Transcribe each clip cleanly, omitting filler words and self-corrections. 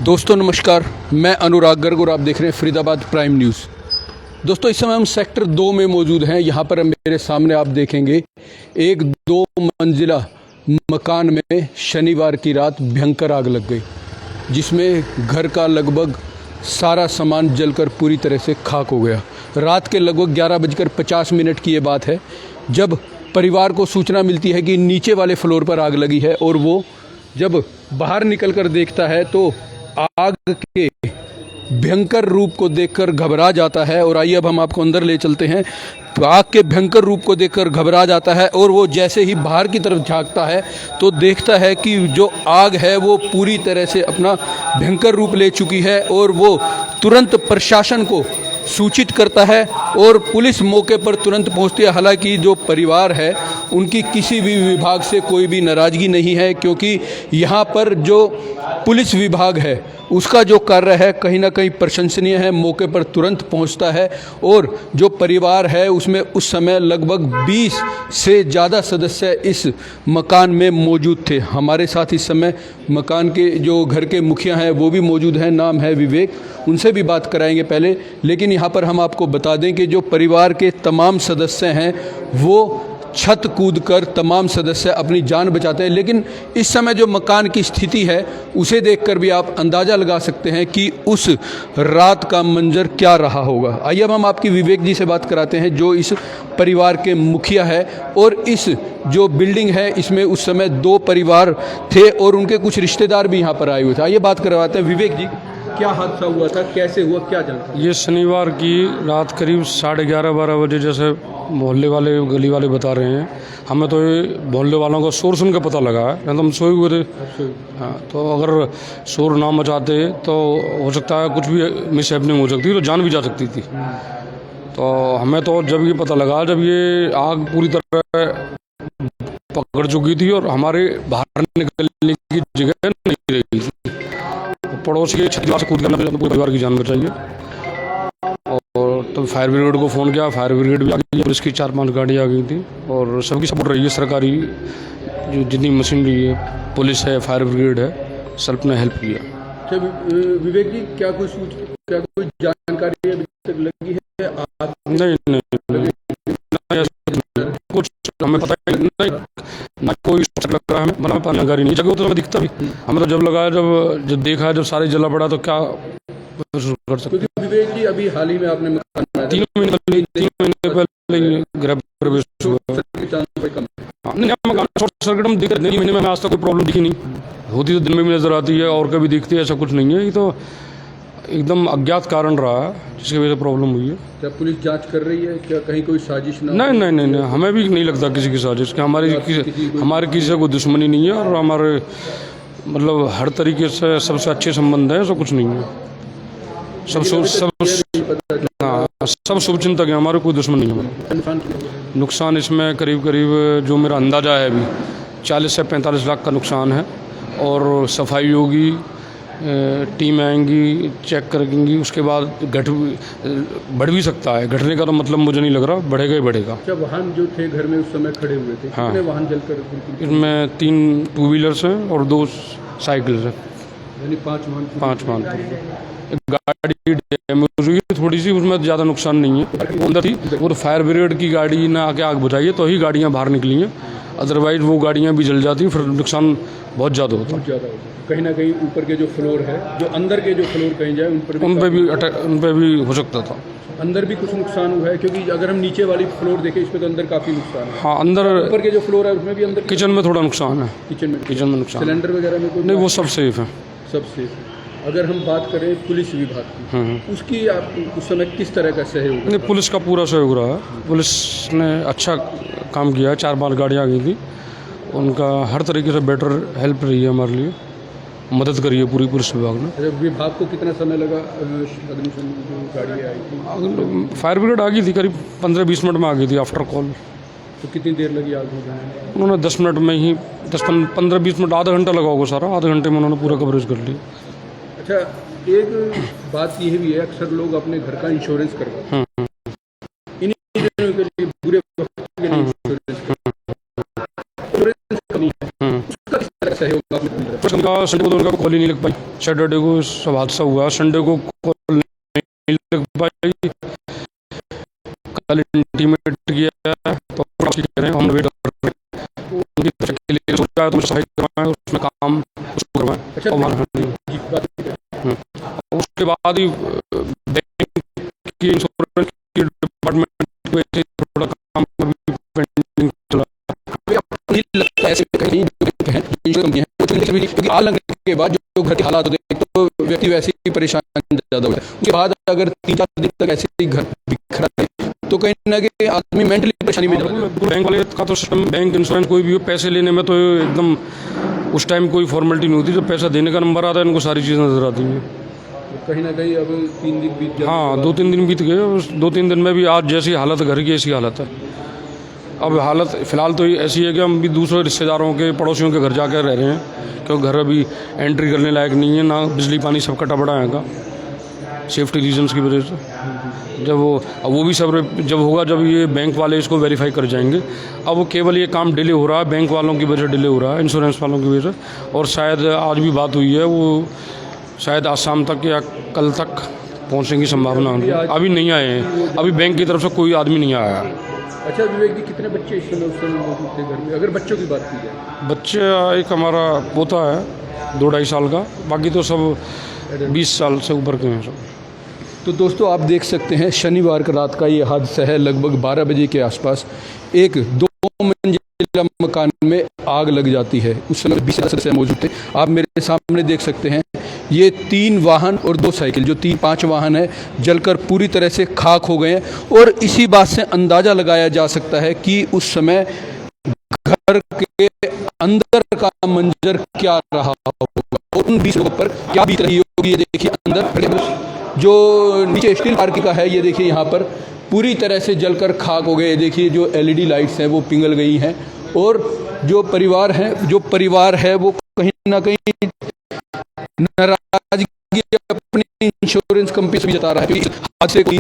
दोस्तों नमस्कार, मैं अनुराग गर्ग और आप देख रहे हैं फरीदाबाद प्राइम न्यूज़। दोस्तों इस समय हम सेक्टर 2 में मौजूद हैं। यहाँ पर मेरे सामने आप देखेंगे एक 2 मंजिला मकान में शनिवार की रात भयंकर आग लग गई, जिसमें घर का लगभग सारा सामान जलकर पूरी तरह से खाक हो गया। रात के लगभग 11:50 की ये बात है जब परिवार को सूचना मिलती है कि नीचे वाले फ्लोर पर आग लगी है, और वो जब बाहर निकल कर देखता है तो आग के भयंकर रूप को देखकर घबरा जाता है। और आइए अब हम आपको अंदर ले चलते हैं। तो आग के भयंकर रूप को देखकर घबरा जाता है, और वो जैसे ही बाहर की तरफ झांकता है तो देखता है कि जो आग है वो पूरी तरह से अपना भयंकर रूप ले चुकी है, और वो तुरंत प्रशासन को सूचित करता है और पुलिस मौके पर तुरंत पहुंचती है। हालांकि जो परिवार है उनकी किसी भी विभाग से कोई भी नाराज़गी नहीं है, क्योंकि यहाँ पर जो पुलिस विभाग है उसका जो कार्य है कहीं ना कहीं प्रशंसनीय है। मौके पर तुरंत पहुंचता है, और जो परिवार है उसमें उस समय लगभग 20 से ज़्यादा सदस्य इस मकान में मौजूद थे। हमारे साथ इस समय मकान के जो घर के मुखिया हैं वो भी मौजूद हैं, नाम है विवेक, उनसे भी बात कराएंगे पहले। लेकिन यहाँ पर हम आपको बता दें कि जो परिवार के तमाम सदस्य हैं वो छत कूदकर तमाम सदस्य अपनी जान बचाते हैं। लेकिन इस समय जो मकान की स्थिति है उसे देखकर भी आप अंदाज़ा लगा सकते हैं कि उस रात का मंजर क्या रहा होगा। आइए अब हम आपकी विवेक जी से बात कराते हैं जो इस परिवार के मुखिया है, और इस जो बिल्डिंग है इसमें उस समय 2 परिवार थे और उनके कुछ रिश्तेदार भी यहाँ पर आए हुए थे। आइए बात करवाते हैं। विवेक जी, क्या हादसा हुआ था, कैसे हुआ, क्या जानकारी? ये शनिवार की रात करीब 11:30-12 बजे जैसे मोहल्ले वाले गली वाले बता रहे हैं। हमें तो ये मोहल्ले वालों का शोर सुन के पता लगा है, नहीं तो हम सोए हुए थे। हाँ, तो अगर शोर ना मचाते तो हो सकता है कुछ भी मिस हैपनिंग हो सकती, तो जान भी जा सकती थी। तो हमें तो जब ये पता लगा जब ये आग पूरी तरह पकड़ चुकी थी और हमारे बाहर निकलने की जगह नहीं रही थी। पड़ोसी के छत से कूद करना पूरे परिवार की जान बचाई है। और तब फायर ब्रिगेड को फ़ोन किया, फायर ब्रिगेड भी आ गई, पुलिस की 4-5 गाड़ी आ गई थी, और सबकी सपोर्ट रही है। सरकारी जो जितनी मशीनरी है, पुलिस है, फायर ब्रिगेड है, सब ने हेल्प किया। अच्छा विवेक जी, क्या कोई जानकारी अभी तक लगी है आप? नहीं, कुछ हमें पता नहीं, ना कोई लग रहा है हमें, मतलब जानकारी नहीं। जगह तो हमें दिखता भी, हमें तो जब लगा जब देखा जब सारे जला पड़ा तो क्या कर सकते। क्योंकि विवेक जी अभी हाल ही में आपने मकान बनाया 3 महीने पहले गृह प्रवेश हुआ। नहीं, मकान शॉर्ट सर्किट हम दिख रहे, महीने में आज तक कोई प्रॉब्लम दिखी नहीं। होती तो दिन में भी नजर आती है और कभी दिखती है, ऐसा कुछ नहीं है। ये तो एकदम अज्ञात कारण रहा है जिसकी वजह से प्रॉब्लम हुई है। क्या पुलिस जांच कर रही है? क्या कहीं कोई साजिश ना? नहीं, हमें भी नहीं लगता किसी की साजिश। हमारे किसी से कोई दुश्मनी नहीं है, और हमारे मतलब हर तरीके से सबसे अच्छे संबंध हैं, ऐसा कुछ नहीं है। सब शुभचिंतक हैं, हमारे कोई दुश्मन नहीं है। नुकसान इसमें करीब जो मेरा अंदाज़ा है अभी 40 से 45 लाख का नुकसान है। और सफाई होगी, टीम आएंगी, चेक करेंगी, उसके बाद बढ़ भी सकता है। घटने का तो मतलब मुझे नहीं लग रहा, बढ़ेगा ही बढ़ेगा। क्या वाहन जो थे घर में उस समय खड़े हुए थे? हाँ, कितने वाहन जलकर? इसमें 3 टू व्हीलर्स हैं और 2 साइकिल्स हैं, यानी 5 वाहन। गाड़ी डैमेज हुई है थोड़ी सी, उसमें ज़्यादा नुकसान नहीं है। अंदर थी वो फायर ब्रिगेड की गाड़ी ने आके आग बुझाई है, तो ही गाड़ियाँ बाहर निकली हैं, अदरवाइज वो गाड़ियाँ भी जल जाती, फिर नुकसान बहुत ज़्यादा होता है। कहीं ना कहीं ऊपर के जो फ्लोर है, जो अंदर के जो फ्लोर कहीं जाए, उन पे भी हो सकता था। अंदर भी कुछ नुकसान हुआ है, क्योंकि अगर हम नीचे वाली फ्लोर देखें इसमें तो अंदर काफ़ी नुकसान है। हाँ, अंदर ऊपर के जो फ्लोर है उसमें भी अंदर किचन में थोड़ा नुकसान है। किचन में नुकसान। सिलेंडर वगैरह में कोई नहीं, वो सब सेफ है। सब सेफ है। अगर हम बात करें पुलिस विभाग की, उसकी आप उस समय किस तरह का सहयोग? नहीं, पुलिस का पूरा सहयोग रहा है। पुलिस ने अच्छा काम किया है, 4-5 गाड़ियाँ आ गई थी, उनका हर तरीके से बेटर हेल्प रही है, हमारे लिए मदद करी है पूरी पुलिस विभाग ने। विभाग को कितना समय लगा? अग्निशमन जो गाड़ी आई थी, फायर ब्रिगेड आ गई थी, करीब 15-20 मिनट में आ गई थी आफ्टर कॉल। तो कितनी देर लगी आग बुझाने? उन्होंने 10 मिनट में ही 15-20 मिनट, आधा घंटा लगा होगा सारा, आधे घंटे में उन्होंने पूरा कवरेज कर लिया। अच्छा, एक बात यह भी है, अक्सर लोग अपने घर का इंश्योरेंस करवाते हैं, इन्हीं दिनों के लिए बुरे वक्त के लिए इंश्योरेंस कमी है, उसका किस तरह सहयोग आपने? संडे को तो उनका कॉल ही नहीं लग पाई। सैटरडे को सब हादसा हुआ, संडे को कॉल नहीं लग पाई। कल इंटीमेट किया तो कह रहे हैं हम वेट कर रहे हैं उनकी तरफ के लिए, सोचा तो सहायता करवाएं, उसमें काम उसको करवाएं। उसके बाद ही बैंक की इंश्योरेंस की डिपार्टमेंट को ऐसे थोड़ा काम पेंडिंग चला। नहीं लगता ऐसे कहीं क्योंकि आग लगने के बाद जो घर के हालात होते हैं तो व्यक्ति वैसे ही परेशान ज्यादा होता है। उसके बाद अगर 3-4 दिन तक ऐसे ही घर बिखरा रहे तो कहीं ना कहीं आदमी मेंटली परेशानी में जाता है। बैंक वाले का तो सिस्टम, बैंक इंश्योरेंस कोई भी हो, पैसे लेने में तो एकदम उस टाइम कोई फॉर्मेलिटी नहीं होती। जब पैसा देने का नंबर आता है इनको सारी चीज़ें नजर आती हैं। कहीं ना कहीं अब 3 दिन बीत गए। हाँ, 2-3 दिन बीत गए। उस 2-3 दिन में भी आज जैसी हालत घर की ऐसी हालत है। अब हालत फ़िलहाल तो ऐसी है कि हम भी दूसरे रिश्तेदारों के, पड़ोसियों के घर जाकर रह रहे हैं, क्योंकि घर अभी एंट्री करने लायक नहीं है, ना बिजली पानी सब कटा पड़ा है का, सेफ्टी रीजंस की वजह से। जब वो भी सब जब होगा, जब ये बैंक वाले इसको वेरीफाई कर जाएंगे। अब वो केवल ये काम डिले हो रहा है, बैंक वालों की वजह से डिले हो रहा है, इंश्योरेंस वालों की वजह से। और शायद आज भी बात हुई है, वो शायद आज शाम तक या कल तक पहुंचने की संभावना है। अभी नहीं आए हैं, अभी बैंक की तरफ से कोई आदमी नहीं आया है। अच्छा विवेक जी, कितने बच्चे इस समय उस समय मौजूद थे घर में, अगर बच्चों की बात की जाए? बच्चे एक हमारा पोता है 2-2.5 साल का, बाकी तो सब 20 साल से ऊपर के हैं सब। तो दोस्तों आप देख सकते हैं शनिवार का रात का ये हादसा है। लगभग 12 बजे के आसपास एक 2 मंजिला मकान में आग लग जाती है। उस समय 20 सदस्य मौजूद थे। आप मेरे सामने देख सकते हैं ये 3 वाहन और 2 साइकिल, जो 5 वाहन है, जलकर पूरी तरह से खाक हो गए हैं। और इसी बात से अंदाज़ा लगाया जा सकता है कि उस समय घर के अंदर का मंजर क्या रहा होगा और उन 20 लोगों पर क्या बीत रही होगी। ये देखिए अंदर जो नीचे स्टील पार्क का है, ये देखिए यहाँ पर पूरी तरह से जलकर खाक हो गए। ये देखिए जो LED लाइट्स हैं वो पिघल गई हैं। और जो परिवार है वो कहीं ना कहीं नाराजगी अपनी इंश्योरेंस कंपनी से भी जता रहा है। हादसे को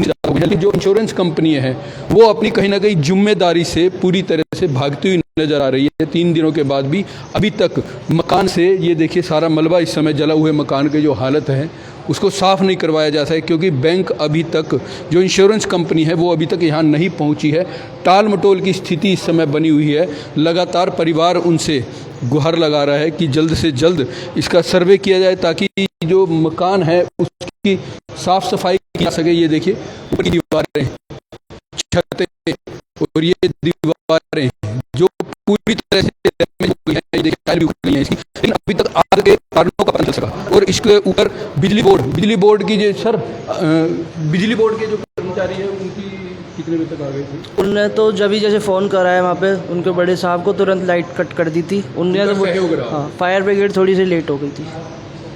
जो इंश्योरेंस कंपनी है वो अपनी कहीं ना कहीं जिम्मेदारी से पूरी तरह से भागती हुई नजर आ रही है। 3 दिनों के बाद भी अभी तक मकान से, ये देखिए सारा मलबा इस समय जला हुए मकान के जो हालत है उसको साफ़ नहीं करवाया जाता है, क्योंकि बैंक अभी तक, जो इंश्योरेंस कंपनी है वो अभी तक यहाँ नहीं पहुँची है। टाल मटोल की स्थिति इस समय बनी हुई है। लगातार परिवार उनसे गुहार लगा रहा है कि जल्द से जल्द इसका सर्वे किया जाए ताकि जो मकान है उसकी साफ़ सफाई की जा सके। ये देखिए ऊपर की दीवारें, छतें और ये दीवारें जो पूरी तरह से डैमेज हो गई हैं, ये देखिए टायर भी उखड़ गई हैं इसकी, लेकिन अभी तक आग के कारणों का पता चल सका। और इसके ऊपर बिजली बोर्ड की जो बिजली बोर्ड के जो कर्मचारी है उनकी कितने बजे तक आ गई थी? उनने तो जब ही जैसे फ़ोन कराया वहाँ पे उनके बड़े साहब को, तुरंत लाइट कट कर दी थी उनने। तो हाँ, फायर ब्रिगेड थोड़ी सी लेट हो गई थी।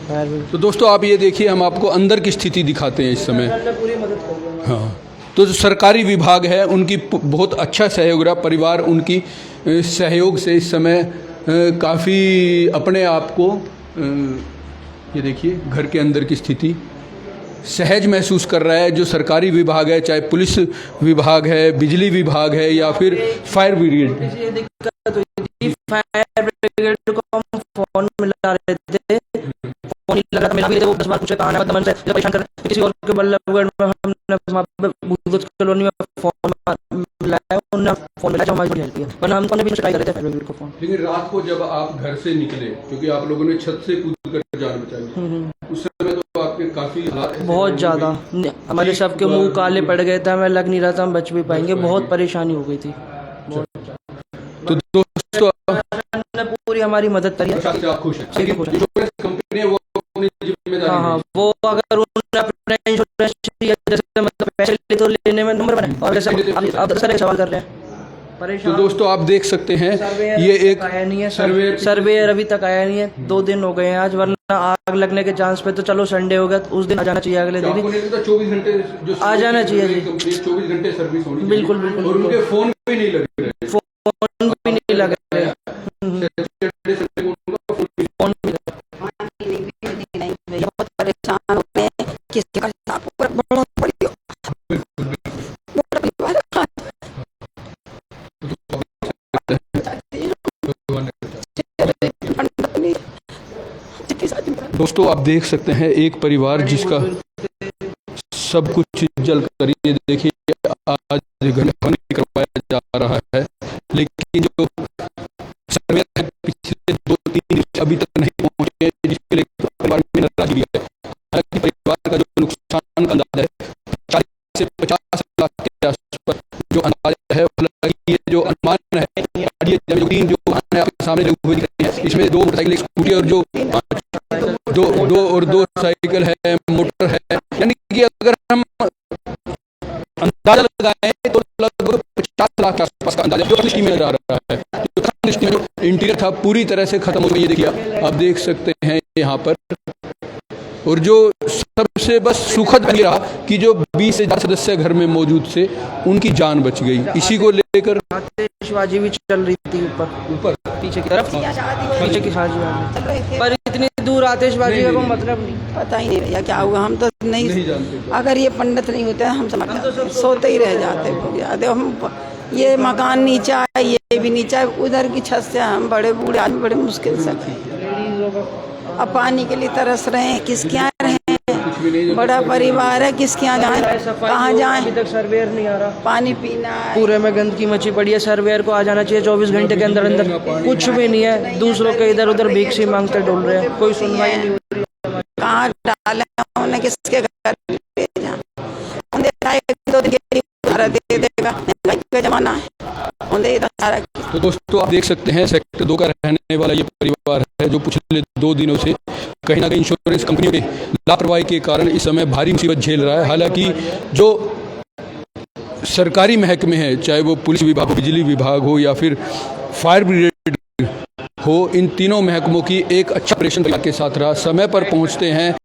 फायर ब्रिगेड तो दोस्तों आप ये देखिए, हम आपको अंदर की स्थिति दिखाते हैं इस समय। पूरी मदद कर। हाँ, तो जो सरकारी विभाग है उनकी बहुत अच्छा सहयोग रहा। परिवार उनकी सहयोग से इस समय काफ़ी अपने आप को, ये देखिए घर के अंदर की स्थिति, सहज महसूस कर रहा है। जो सरकारी विभाग है, चाहे पुलिस विभाग है, बिजली विभाग है या फिर फायर ब्रिगेड, ये दिक्कत हुई थी। फायर ब्रिगेड को हम फ़ोन मिला रहे थे, फ़ोन नहीं लगा था मेरा भी, वो बस बात पूछे कहाँ है, दमन से परेशान कर किसी और के बल्लभगढ़ में हमने वहाँ पे भूलगुज कॉलोनी में फ़ोन मिलाया, उन्होंने फ़ोन मिलाया, हमारी बड़ी हेल्प किया, वरना हम भी ट्राई कर रहे थे फायर ब्रिगेड को फ़ोन। लेकिन रात को जब आप घर से निकले, क्योंकि आप लोगों ने छत से कूद कर जान बचाई, उस समय तो आपके काफ़ी हालात बहुत ज़्यादा, हमारे सबके मुंह काले पड़ गए थे, हमें लग नहीं रहा था हम बच भी पाएंगे, बहुत परेशानी हो गई थी। तो दोस्तों ने पूरी हमारी मदद करी है। आप खुश हैं? इंश्योरेंस कंपनी है वो अपनी जिम्मेदारी, हाँ, वो अगर उन्होंने अपना इंश्योरेंस जैसे मतलब पैसे ले तो लेने में नंबर बने, और जैसे आप दूसरे सवाल कर रहे हैं। तो दोस्तों आप देख सकते हैं ये एक आया नहीं है सर्वेयर अभी तक आया नहीं है। 2 दिन हो गए हैं आज, वरना आग लगने के चांस पे तो चलो संडे हो गया तो उस दिन आ जाना चाहिए, अगले दिन 24 घंटे जो आ जाना चाहिए जी। 24 घंटे सर्विस होनी, बिल्कुल बिल्कुल। और उनके फोन भी नहीं लग रहे, फोन भी नहीं लग रहे, फोन भी बहुत परेशान होते हैं, किसी का बड़ा पड़ी दोस्तों आप देख सकते हैं एक परिवार जिसका सब कुछ जल कर, ये देखिए आज घर में खाना करवाया जा रहा है, लेकिन जो सर्वे है पिछले 2-3 दिन से अभी तक नहीं पहुंचे, जिसके लिए परिवार में नाराजगी है। हालांकि परिवार का जो नुकसान का अंदाजा है 40 से 50 लाख के आसपास जो अंदाजा है, हालांकि ये जो अनुमान है, ये जो 3 जो वाहन है आपके सामने लगे हुए दिख रहे हैं, इसमें 2 मोटरसाइकिल, एक स्कूटी और दो साइकिल है, मोटर है, यानी कि अगर हम अंदाजा लगाएं तो लगभग 50 लाख के आसपास का अंदाजा जो दृष्टि में नजर आ रहा है। जो दृष्टि में जो इंटीरियर था पूरी तरह से खत्म हो गया, ये देखिए आप देख सकते हैं यहाँ पर। और जो सबसे बस सुखद ये रहा कि जो 20 से 4 सदस्य घर में मौजूद थे उनकी जान बच गई। इसी को लेकर आतिशबाजी भी चल रही थी ऊपर पीछे की तरफ, पीछे की शादी, पर इतनी दूर आतिशबाजी का कोई मतलब नहीं। पता ही नहीं भैया क्या हुआ, हम तो नहीं जानते। अगर ये पंडित नहीं होते हम समझ सोते ही रह जाते भैया। देखो हम ये मकान नीचा है, ये भी नीचा है, उधर की छत से हम बड़े बूढ़े आदमी बड़े मुश्किल से अब पानी के लिए तरस रहे हैं, किसके यहाँ रहें, बड़ा परिवार है, किसके यहाँ जाएं, कहाँ जाएं, अभी तक सर्वेयर नहीं आ रहा, पानी पीना है। पूरे में गंदगी मची पड़ी है। सर्वेयर को आ जाना चाहिए 24 घंटे के अंदर अंदर, कुछ भी नहीं है। दूसरों के इधर उधर भीख सी मांगते डोल रहे हैं, कोई सुनवाई नहीं हो रही है। कहाँ डाले उन्हें, किसके घर ले जाएं, उन्हें 2 दिन के लिए दे देगा, महंगाई का जमाना है। तो दोस्तों आप देख सकते हैं सेक्टर 2 का रहने वाला ये परिवार है जो पिछले 2 दिनों से कहीं ना कहीं इंश्योरेंस कंपनियों के लापरवाही के कारण इस समय भारी मुसीबत झेल रहा है। हालांकि जो सरकारी महकमे हैं, चाहे वो पुलिस विभाग हो, बिजली विभाग हो या फिर फायर ब्रिगेड हो, इन तीनों महकमों की एक अच्छा ऑपरेशन के साथ रहा, समय पर पहुंचते हैं।